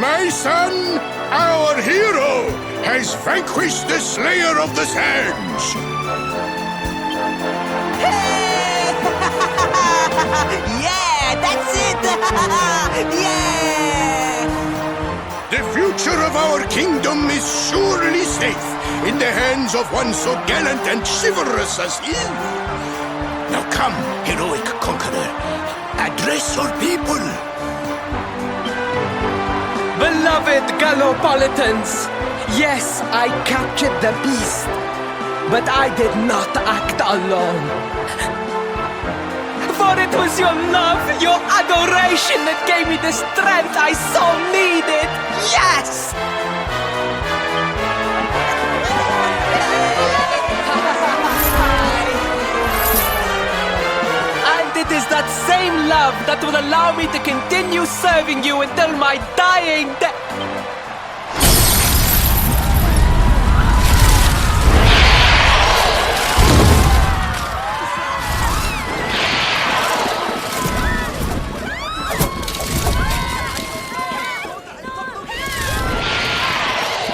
My son, our hero, has vanquished the Slayer of the Sands. Hey! Yeah, that's it! Yeah! The future of our kingdom is surely safe in the hands of one so gallant and chivalrous as he. Now come, heroic conqueror, address your people. Beloved Gallopolitans, yes, I captured the beast, but I did not act alone. For it was your love, your adoration that gave me the strength I so needed. Yes! And it is that same love that will allow me to continue serving you until my dying day.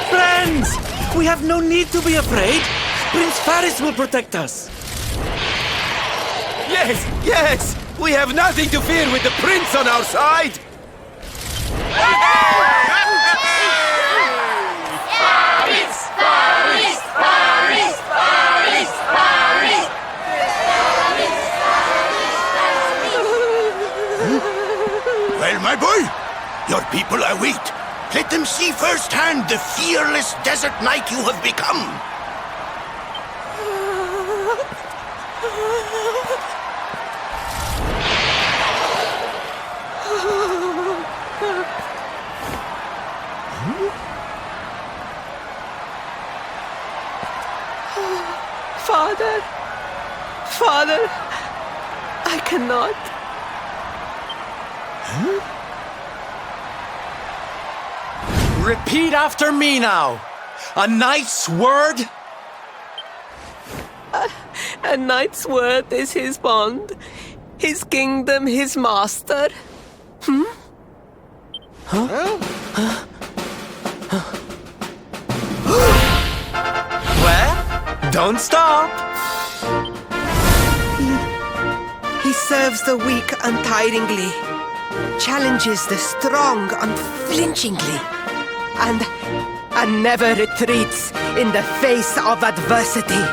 Friends! We have no need to be afraid. Prince Faris will protect us. Yes, yes! We have nothing to fear with the prince on our side! Well, my boy, your people await. Let them see firsthand the fearless desert knight you have become. Father, I cannot. Repeat after me now. A knight's word? A knight's word is his bond, his kingdom, his master. Well, don't stop. He serves the weak untiringly, challenges the strong unflinchingly, and never retreats in the face of adversity.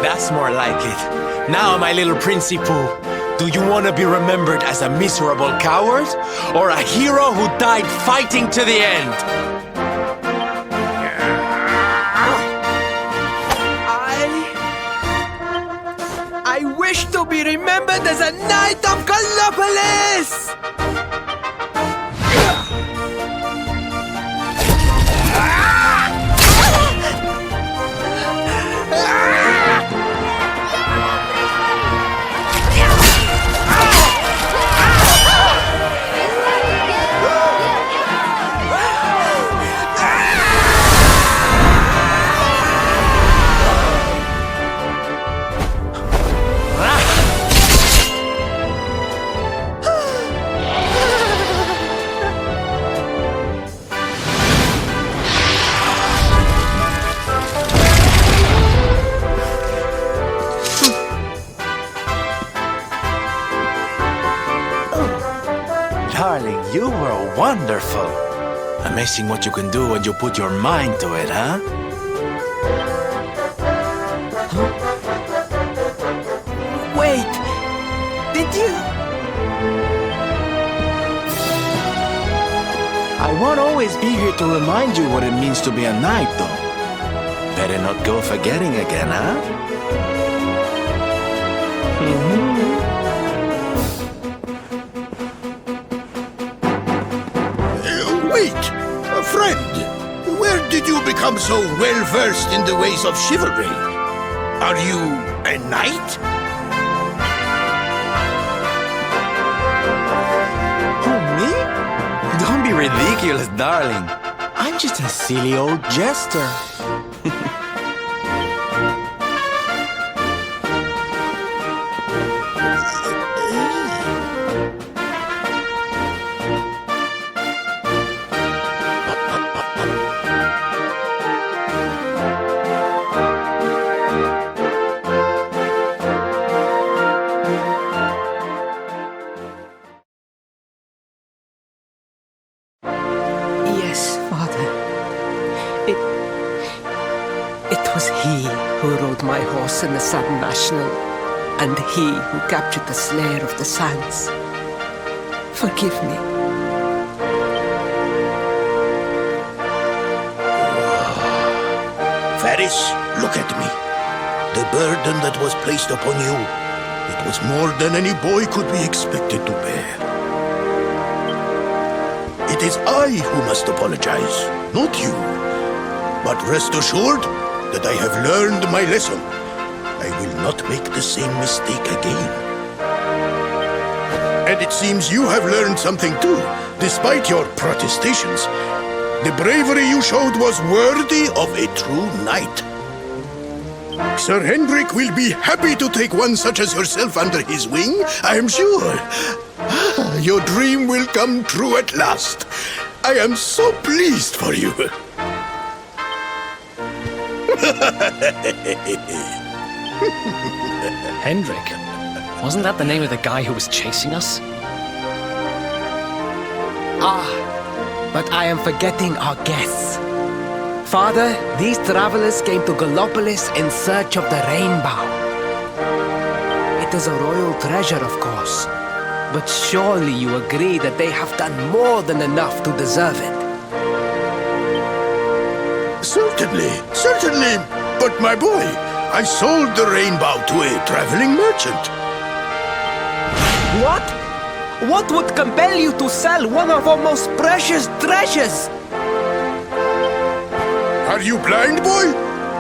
That's more like it. Now, my little Princey Pooh, do you want to be remembered as a miserable coward or a hero who died fighting to the end? I wish to be remembered as a knight of Gallopolis! Darling, you were wonderful. Amazing what you can do when you put your mind to it, huh? Wait, did you? I won't always be here to remind you what it means to be a knight, though. Better not go forgetting again, huh? Wait, friend. Where did you become so well-versed in the ways of chivalry? Are you a knight? Who, me? Don't be ridiculous, darling. I'm just a silly old jester. was he who rode my horse in the Southern National, and he who captured the Slayer of the Sands. Forgive me. Varys, look at me. The burden that was placed upon you, it was more than any boy could be expected to bear. It is I who must apologize, not you. But rest assured that I have learned my lesson. I will not make the same mistake again. And it seems you have learned something too, despite your protestations. The bravery you showed was worthy of a true knight. Sir Hendrik will be happy to take one such as yourself under his wing, I am sure. Your dream will come true at last. I am so pleased for you. Hendrik? Wasn't that the name of the guy who was chasing us? But I am forgetting our guests. Father, these travelers came to Gallopolis in search of the rainbow. It is a royal treasure, of course. But surely you agree that they have done more than enough to deserve it. Certainly, certainly. But my boy, I sold the rainbow to a traveling merchant. What? What would compel you to sell one of our most precious treasures? Are you blind, boy?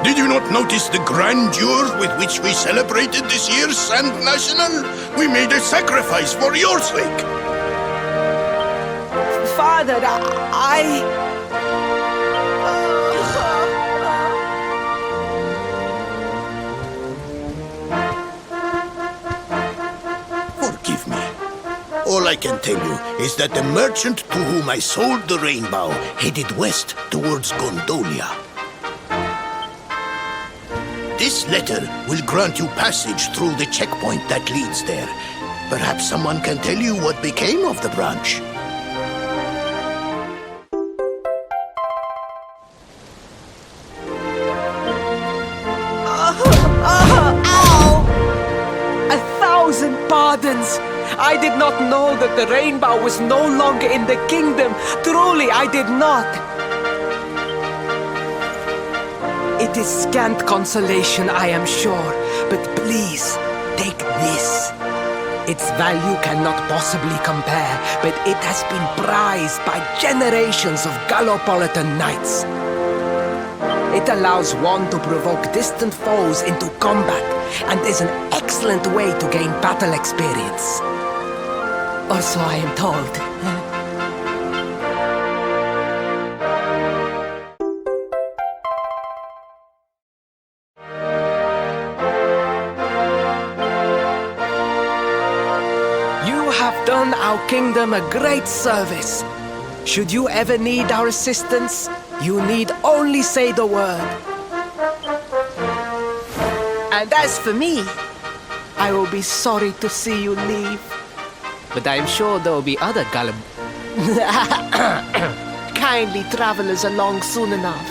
Did you not notice the grandeur with which we celebrated this year's Sand National? We made a sacrifice for your sake. Father, Forgive me. All I can tell you is that the merchant to whom I sold the rainbow headed west towards Gondolia. This letter will grant you passage through the checkpoint that leads there. Perhaps someone can tell you what became of the branch. Ow! 1,000 pardons! I did not know that the rainbow was no longer in the kingdom. Truly, I did not. It is scant consolation, I am sure, but please, take this. Its value cannot possibly compare, but it has been prized by generations of Gallopolitan knights. It allows one to provoke distant foes into combat, and is an excellent way to gain battle experience. Or so I am told. You have done our kingdom a great service. Should you ever need our assistance, you need only say the word. And as for me, I will be sorry to see you leave. But I am sure there will be other kindly travelers along soon enough.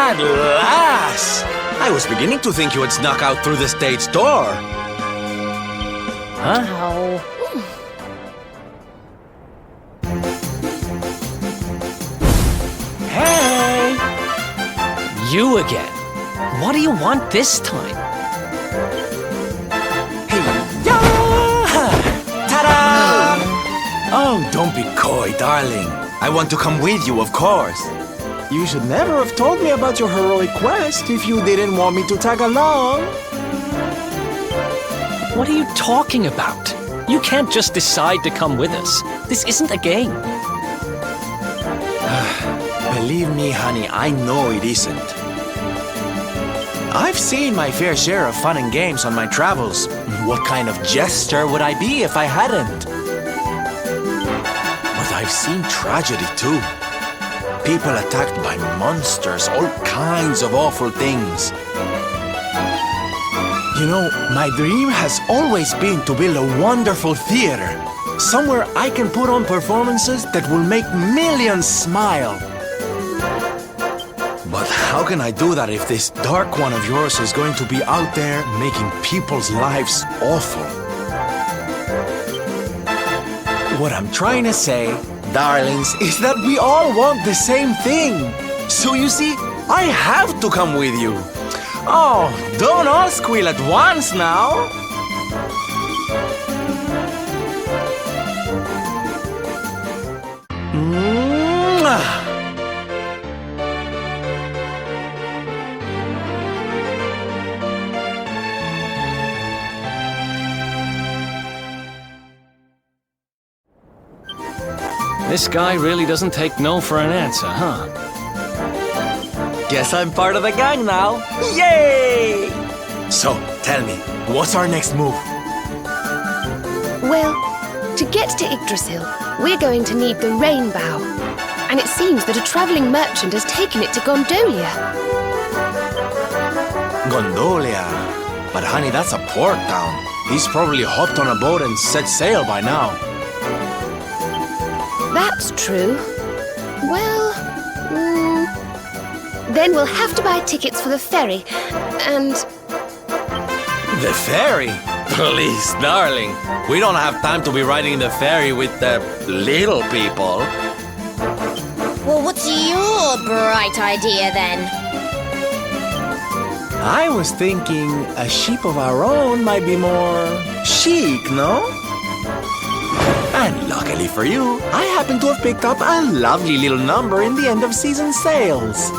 At last! I was beginning to think you had snuck out through the stage door. Huh? Hey! You again. What do you want this time? Hey! Yeah! Ta-da! Oh, don't be coy, darling. I want to come with you, of course. You should never have told me about your heroic quest if you didn't want me to tag along. What are you talking about? You can't just decide to come with us. This isn't a game. Believe me, honey, I know it isn't. I've seen my fair share of fun and games on my travels. What kind of jester would I be if I hadn't? But I've seen tragedy too. People attacked by monsters, all kinds of awful things. You know, my dream has always been to build a wonderful theater. Somewhere I can put on performances that will make millions smile. But how can I do that if this dark one of yours is going to be out there making people's lives awful? What I'm trying to say, darlings, is that we all want the same thing. So you see, I have to come with you. Oh, don't all squeal at once now. Mwah. This guy really doesn't take no for an answer, huh? Guess I'm part of the gang now. Yay! So, tell me, what's our next move? Well, to get to Yggdrasil, we're going to need the Rainbow. And it seems that a traveling merchant has taken it to Gondolia. Gondolia. But honey, that's a port town. He's probably hopped on a boat and set sail by now. That's true. Well, then we'll have to buy tickets for the ferry, and... The ferry? Please, darling. We don't have time to be riding the ferry with the little people. Well, what's your bright idea then? I was thinking a ship of our own might be more chic, no? And luckily for you, I happen to have picked up a lovely little number in the end of season sales.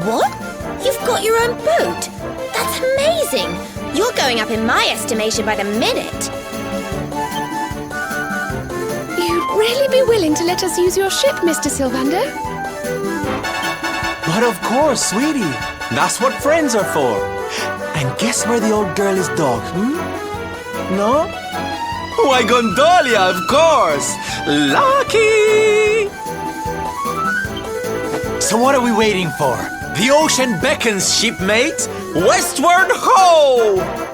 What? You've got your own boat? That's amazing! You're going up in my estimation by the minute. You'd really be willing to let us use your ship, Mr. Sylvander? But of course, sweetie. That's what friends are for. And guess where the old girl is docked, No? Why, Gondolia, of course! Lucky! So what are we waiting for? The ocean beckons, shipmate! Westward ho!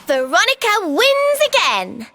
Veronica wins again!